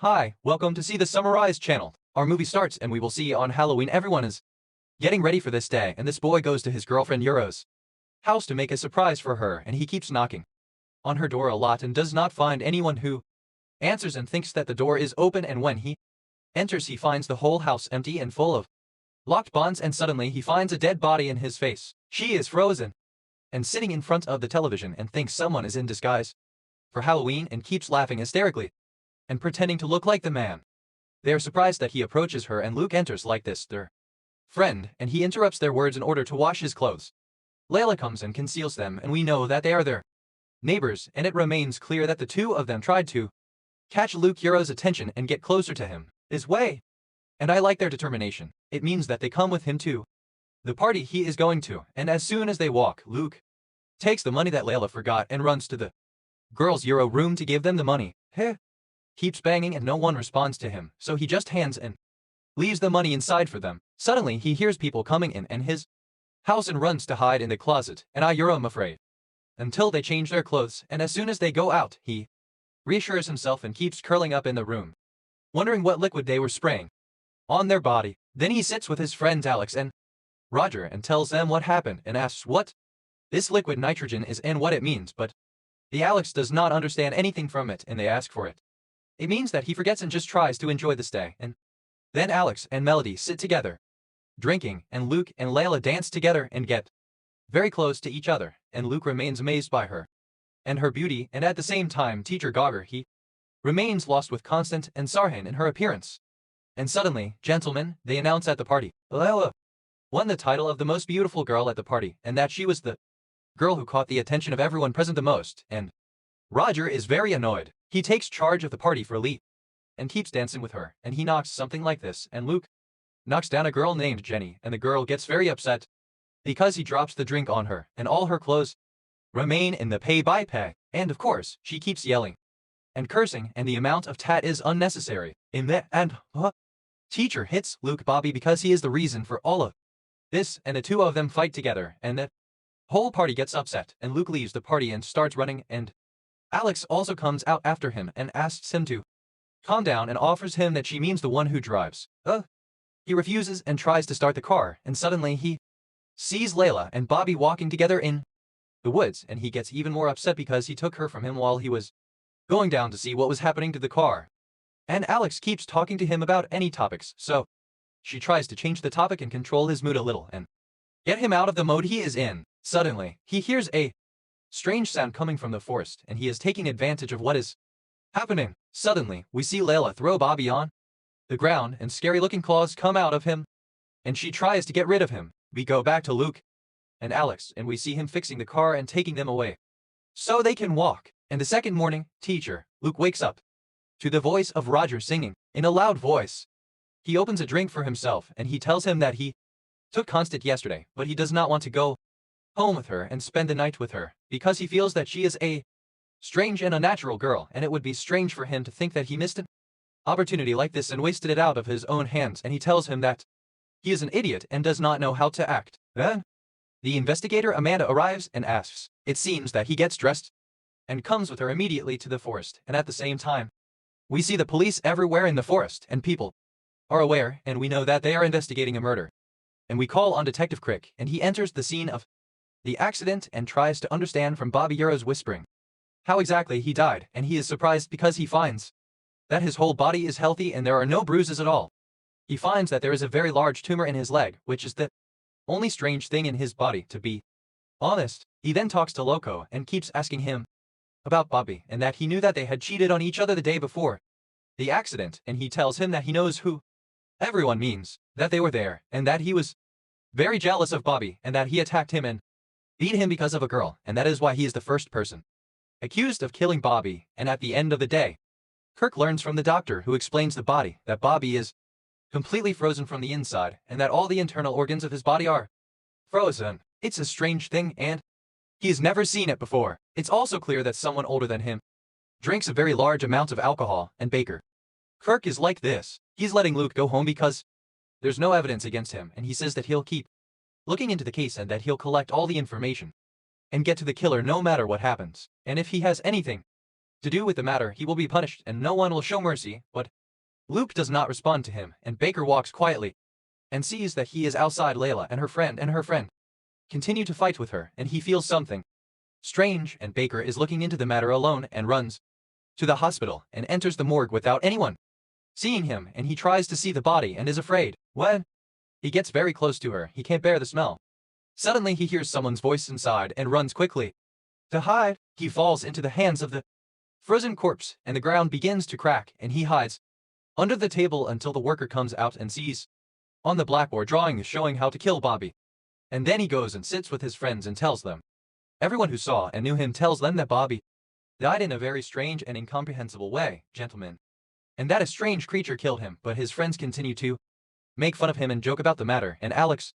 Hi, welcome to See the Summarized channel. Our movie starts and we will see on Halloween everyone is getting ready for this day, and this boy goes to his girlfriend Euro's house to make a surprise for her, and he keeps knocking on her door a lot and does not find anyone who answers and thinks that the door is open, and when he enters he finds the whole house empty and full of locked bonds, and suddenly he finds a dead body in his face. She is frozen and sitting in front of the television and thinks someone is in disguise for Halloween and keeps laughing hysterically and pretending to look like the man. They are surprised that he approaches her, and Luke enters like this, their friend, and he interrupts their words in order to wash his clothes. Layla comes and conceals them, and we know that they are their neighbors, and it remains clear that the two of them tried to catch Luke Euro's attention and get closer to him his way. And I like their determination. It means that they come with him to the party he is going to, and as soon as they walk, Luke takes the money that Layla forgot and runs to the girls' Euro room to give them the money. Keeps banging and no one responds to him, so he just hands and leaves the money inside for them. Suddenly he hears people coming in and his house and runs to hide in the closet, and am afraid. Until they change their clothes, and as soon as they go out, he reassures himself and keeps curling up in the room, wondering what liquid they were spraying on their body. Then he sits with his friends Alex and Roger and tells them what happened and asks what this liquid nitrogen is and what it means, but the Alex does not understand anything from it, and they ask for it. It means that he forgets and just tries to enjoy this day, and then Alex and Melody sit together, drinking, and Luke and Layla dance together and get very close to each other, and Luke remains amazed by her and her beauty, and at the same time teacher Gogger he remains lost with Constant and Sarhan in her appearance. And suddenly, gentlemen, they announce at the party, Layla won the title of the most beautiful girl at the party, and that she was the girl who caught the attention of everyone present the most, and Roger is very annoyed. He takes charge of the party for Lee and keeps dancing with her, and he knocks something like this, and Luke knocks down a girl named Jenny, and the girl gets very upset because he drops the drink on her, and all her clothes remain in the pay-by-pay, and of course, she keeps yelling and cursing, and the amount of tat is unnecessary. Teacher hits Luke Bobby because he is the reason for all of this, and the two of them fight together, and the whole party gets upset, and Luke leaves the party and starts running, and Alex also comes out after him and asks him to calm down and offers him that she means the one who drives. He refuses and tries to start the car, and suddenly he sees Layla and Bobby walking together in the woods, and he gets even more upset because he took her from him while he was going down to see what was happening to the car. And Alex keeps talking to him about any topics, so she tries to change the topic and control his mood a little and get him out of the mode he is in. Suddenly, he hears a strange sound coming from the forest, and he is taking advantage of what is happening. Suddenly, we see Layla throw Bobby on the ground, and scary-looking claws come out of him, and she tries to get rid of him. We go back to Luke and Alex, and we see him fixing the car and taking them away so they can walk. And the second morning, teacher Luke wakes up to the voice of Roger singing in a loud voice. He opens a drink for himself, and he tells him that he took Constant yesterday, but he does not want to go home with her and spend the night with her because he feels that she is a strange and unnatural girl, and it would be strange for him to think that he missed an opportunity like this and wasted it out of his own hands, and he tells him that he is an idiot and does not know how to act. Then the investigator Amanda arrives and asks. It seems that he gets dressed and comes with her immediately to the forest, and at the same time we see the police everywhere in the forest, and people are aware, and we know that they are investigating a murder, and we call on Detective Crick, and he enters the scene of the accident and tries to understand from Bobby Euro's whispering how exactly he died, and he is surprised because he finds that his whole body is healthy and there are no bruises at all. He finds that there is a very large tumor in his leg, which is the only strange thing in his body, to be honest. He then talks to Loco and keeps asking him about Bobby, and that he knew that they had cheated on each other the day before the accident, and he tells him that he knows who everyone means, that they were there, and that he was very jealous of Bobby, and that he attacked him and beat him because of a girl, and that is why he is the first person accused of killing Bobby. And at the end of the day, Kirk learns from the doctor who explains the body that Bobby is completely frozen from the inside, and that all the internal organs of his body are frozen. It's a strange thing, and he's never seen it before. It's also clear that someone older than him drinks a very large amount of alcohol, and Baker Kirk is like this. He's letting Luke go home because there's no evidence against him, and he says that he'll keep looking into the case and that he'll collect all the information and get to the killer no matter what happens. And if he has anything to do with the matter, he will be punished and no one will show mercy, but Luke does not respond to him, and Baker walks quietly and sees that he is outside. Layla and her friend continue to fight with her, and he feels something strange, and Baker is looking into the matter alone and runs to the hospital and enters the morgue without anyone seeing him, and he tries to see the body and is afraid. When he gets very close to her, he can't bear the smell. Suddenly he hears someone's voice inside and runs quickly to hide. He falls into the hands of the frozen corpse, and the ground begins to crack, and he hides under the table until the worker comes out and sees on the blackboard drawing showing how to kill Bobby. And then he goes and sits with his friends and tells them. Everyone who saw and knew him tells them that Bobby died in a very strange and incomprehensible way, gentlemen, and that a strange creature killed him. But his friends continue to make fun of him and joke about the matter, and Alex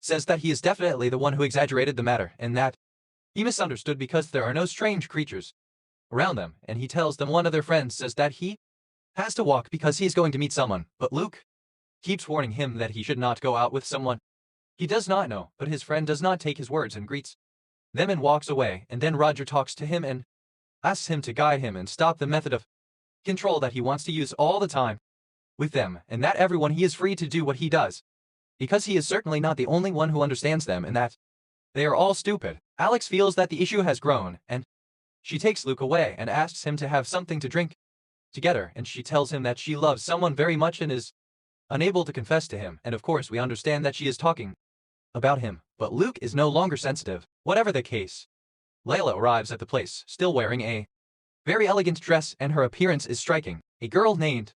says that he is definitely the one who exaggerated the matter and that he misunderstood because there are no strange creatures around them, and he tells them one of their friends says that he has to walk because he is going to meet someone, but Luke keeps warning him that he should not go out with someone he does not know, but his friend does not take his words and greets them and walks away, and then Roger talks to him and asks him to guide him and stop the method of control that he wants to use all the time with them, and that everyone he is free to do what he does, because he is certainly not the only one who understands them and that they are all stupid. Alex feels that the issue has grown, and she takes Luke away and asks him to have something to drink together, and she tells him that she loves someone very much and is unable to confess to him, and of course we understand that she is talking about him, but Luke is no longer sensitive. Whatever the case, Layla arrives at the place, still wearing a very elegant dress, and her appearance is striking. A girl named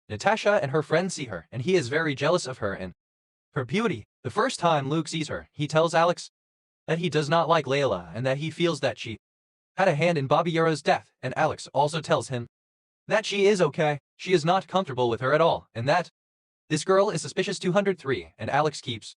Natasha and her friends see her, and he is very jealous of her and her beauty. The first time Luke sees her, he tells Alex that he does not like Layla and that he feels that she had a hand in Bobby Euro's death, and Alex also tells him that she is okay, she is not comfortable with her at all, and that this girl is suspicious. 203, and Alex keeps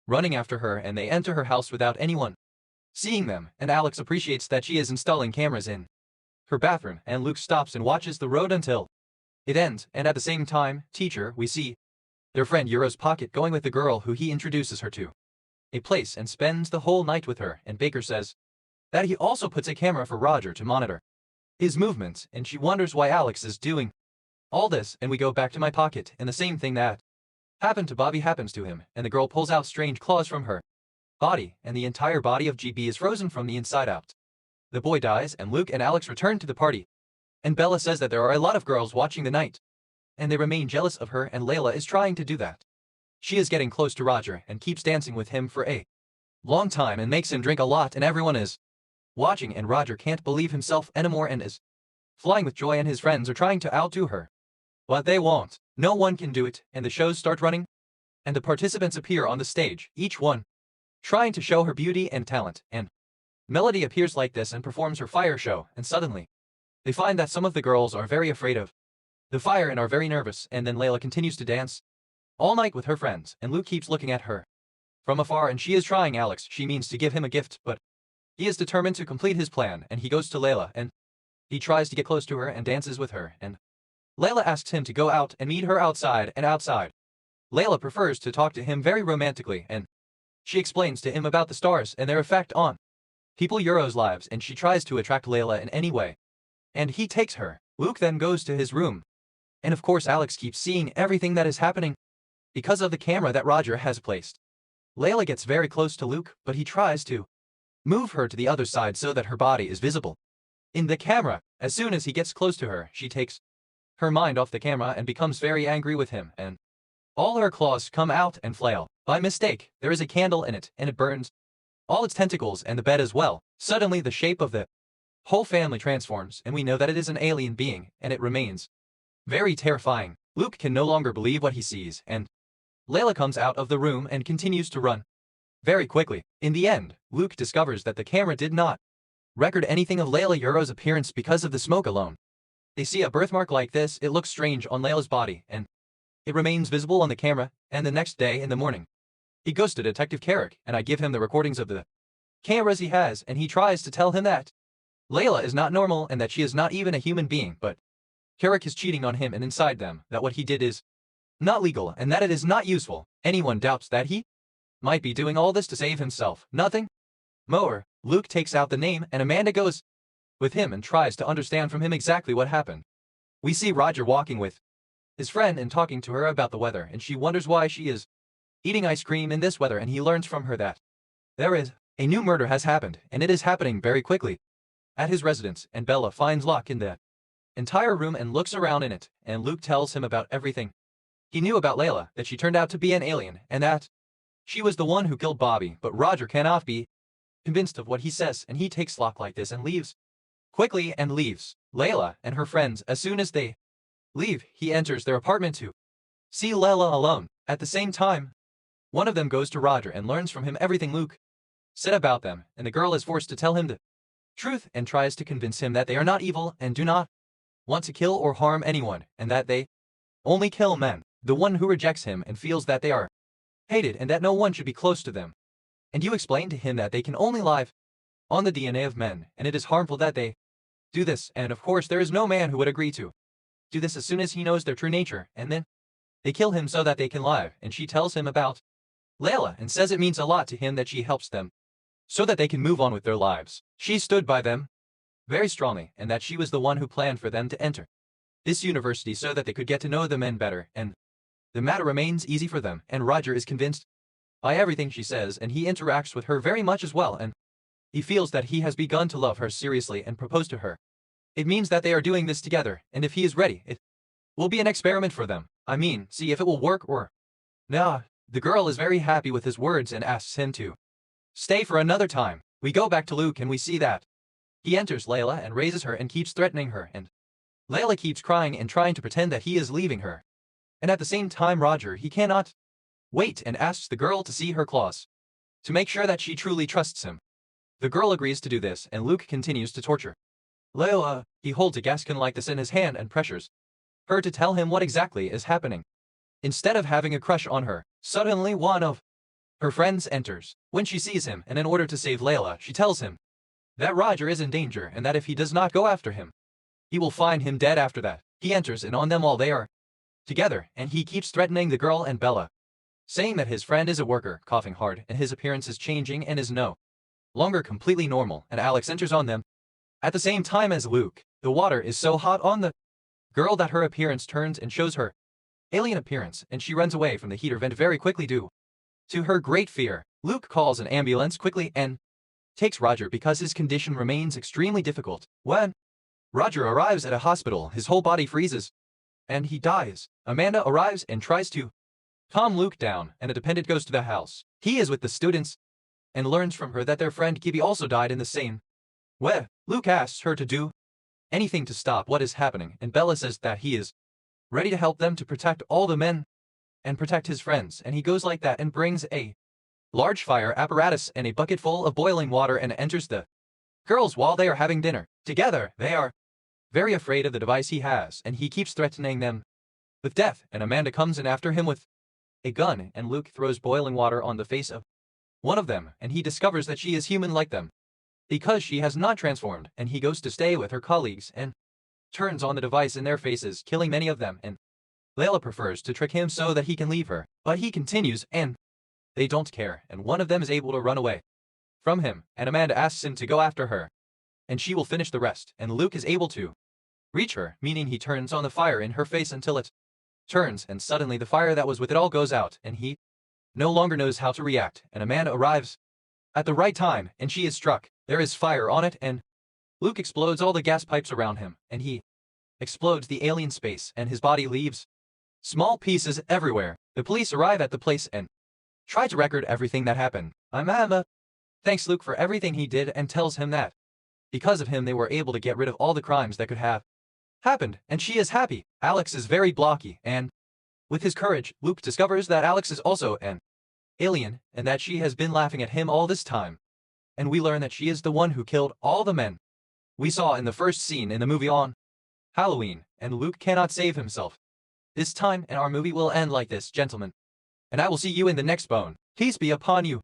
running after her, and they enter her house without anyone seeing them, and Alex appreciates that she is installing cameras in her bathroom, and Luke stops and watches the road until it ends, and at the same time, teacher, we see their friend Euro's pocket going with the girl who he introduces her to a place and spends the whole night with her, and Baker says that he also puts a camera for Roger to monitor his movements, and she wonders why Alex is doing all this, and we go back to my pocket, and the same thing that happened to Bobby happens to him, and the girl pulls out strange claws from her body, and the entire body of GB is frozen from the inside out. The boy dies, and Luke and Alex return to the party, and Bella says that there are a lot of girls watching the night, and they remain jealous of her, and Layla is trying to do that. She is getting close to Roger and keeps dancing with him for a long time and makes him drink a lot, and everyone is watching, and Roger can't believe himself anymore and is flying with joy, and his friends are trying to outdo her, but they won't. No one can do it, and the shows start running, and the participants appear on the stage, each one trying to show her beauty and talent, and Melody appears like this and performs her fire show, and suddenly they find that some of the girls are very afraid of the fire and are very nervous, and then Layla continues to dance all night with her friends, and Luke keeps looking at her from afar, and she is trying Alex. She means to give him a gift, but he is determined to complete his plan, and he goes to Layla, and he tries to get close to her and dances with her, and Layla asks him to go out and meet her outside, and outside Layla prefers to talk to him very romantically, and she explains to him about the stars and their effect on people Euro's lives, and she tries to attract Layla in any way, and he takes her. Luke then goes to his room, and of course Alex keeps seeing everything that is happening because of the camera that Roger has placed. Layla gets very close to Luke, but he tries to move her to the other side so that her body is visible in the camera. As soon as he gets close to her, she takes her mind off the camera and becomes very angry with him, and all her claws come out and flail. By mistake, there is a candle in it, and it burns all its tentacles and the bed as well. Suddenly the shape of the whole family transforms, and we know that it is an alien being, and it remains very terrifying. Luke can no longer believe what he sees, and Layla comes out of the room and continues to run very quickly. In the end, Luke discovers that the camera did not record anything of Layla Euro's appearance because of the smoke alone. They see a birthmark like this. It looks strange on Layla's body, and it remains visible on the camera, and the next day in the morning, he goes to Detective Carrick, and I give him the recordings of the cameras he has, and he tries to tell him that Layla is not normal and that she is not even a human being, but Carrick is cheating on him and inside them, that what he did is not legal and that it is not useful. Anyone doubts that he might be doing all this to save himself. Nothing more. Luke takes out the name, and Amanda goes with him and tries to understand from him exactly what happened. We see Roger walking with his friend and talking to her about the weather, and she wonders why she is eating ice cream in this weather, and he learns from her that there is a new murder has happened, and it is happening very quickly at his residence, and Bella finds Locke in the entire room and looks around in it, and Luke tells him about everything he knew about Layla, that she turned out to be an alien, and that she was the one who killed Bobby, but Roger cannot be convinced of what he says, and he takes Locke like this and leaves quickly and leaves Layla and her friends. As soon as they leave, he enters their apartment to see Layla alone. At the same time, one of them goes to Roger and learns from him everything Luke said about them, and the girl is forced to tell him the truth and tries to convince him that they are not evil and do not want to kill or harm anyone, and that they only kill men. The one who rejects him and feels that they are hated and that no one should be close to them. And you explain to him that they can only live on the DNA of men, and it is harmful that they do this, and of course there is no man who would agree to do this as soon as he knows their true nature, and then they kill him so that they can live. And she tells him about Layla and says it means a lot to him that she helps them so that they can move on with their lives. She stood by them very strongly, and that she was the one who planned for them to enter this university so that they could get to know the men better, and the matter remains easy for them, and Roger is convinced by everything she says, and he interacts with her very much as well, and he feels that he has begun to love her seriously and propose to her. It means that they are doing this together, and if he is ready, it will be an experiment for them. I mean, see if it will work or nah. The girl is very happy with his words and asks him to stay for another time. We go back to Luke and we see that he enters Layla and raises her and keeps threatening her, and Layla keeps crying and trying to pretend that he is leaving her. And at the same time Roger, he cannot wait and asks the girl to see her claws to make sure that she truly trusts him. The girl agrees to do this, and Luke continues to torture Layla. He holds a gas can like this in his hand and pressures her to tell him what exactly is happening. Instead of having a crush on her, suddenly one of her friends enters. When she sees him, and in order to save Layla, she tells him that Roger is in danger and that if he does not go after him, he will find him dead after that. He enters, and on them all they are together, and he keeps threatening the girl and Bella, saying that his friend is a worker, coughing hard, and his appearance is changing and is no longer completely normal, and Alex enters on them at the same time as Luke. The water is so hot on the girl that her appearance turns and shows her alien appearance, and she runs away from the heater vent very quickly due to her great fear. Luke calls an ambulance quickly and takes Roger because his condition remains extremely difficult. When Roger arrives at a hospital, his whole body freezes and he dies. Amanda arrives and tries to calm Luke down, and a dependent goes to the house. He is with the students and learns from her that their friend Gibby also died in the same way. Luke asks her to do anything to stop what is happening, and Bella says that he is ready to help them to protect all the men and protect his friends, and he goes like that and brings a large fire apparatus and a bucket full of boiling water and enters the girls while they are having dinner together. They are very afraid of the device he has, and he keeps threatening them with death, and Amanda comes in after him with a gun, and Luke throws boiling water on the face of one of them, and he discovers that she is human like them because she has not transformed, and he goes to stay with her colleagues and turns on the device in their faces, killing many of them, and Layla prefers to trick him so that he can leave her, but he continues and they don't care, and one of them is able to run away from him, and Amanda asks him to go after her and she will finish the rest, and Luke is able to reach her, meaning he turns on the fire in her face until it turns, and suddenly the fire that was with it all goes out, and he no longer knows how to react, and Amanda arrives at the right time, and she is struck. There is fire on it, and Luke explodes all the gas pipes around him, and he explodes the alien space, and his body leaves small pieces everywhere. The police arrive at the place and try to record everything that happened. Amanda thanks Luke for everything he did and tells him that because of him they were able to get rid of all the crimes that could have happened, and she is happy. Alex is very blocky, and with his courage, Luke discovers that Alex is also an alien, and that she has been laughing at him all this time. And we learn that she is the one who killed all the men we saw in the first scene in the movie on Halloween, and Luke cannot save himself this time, and our movie will end like this, gentlemen. And I will see you in the next bone. Peace be upon you.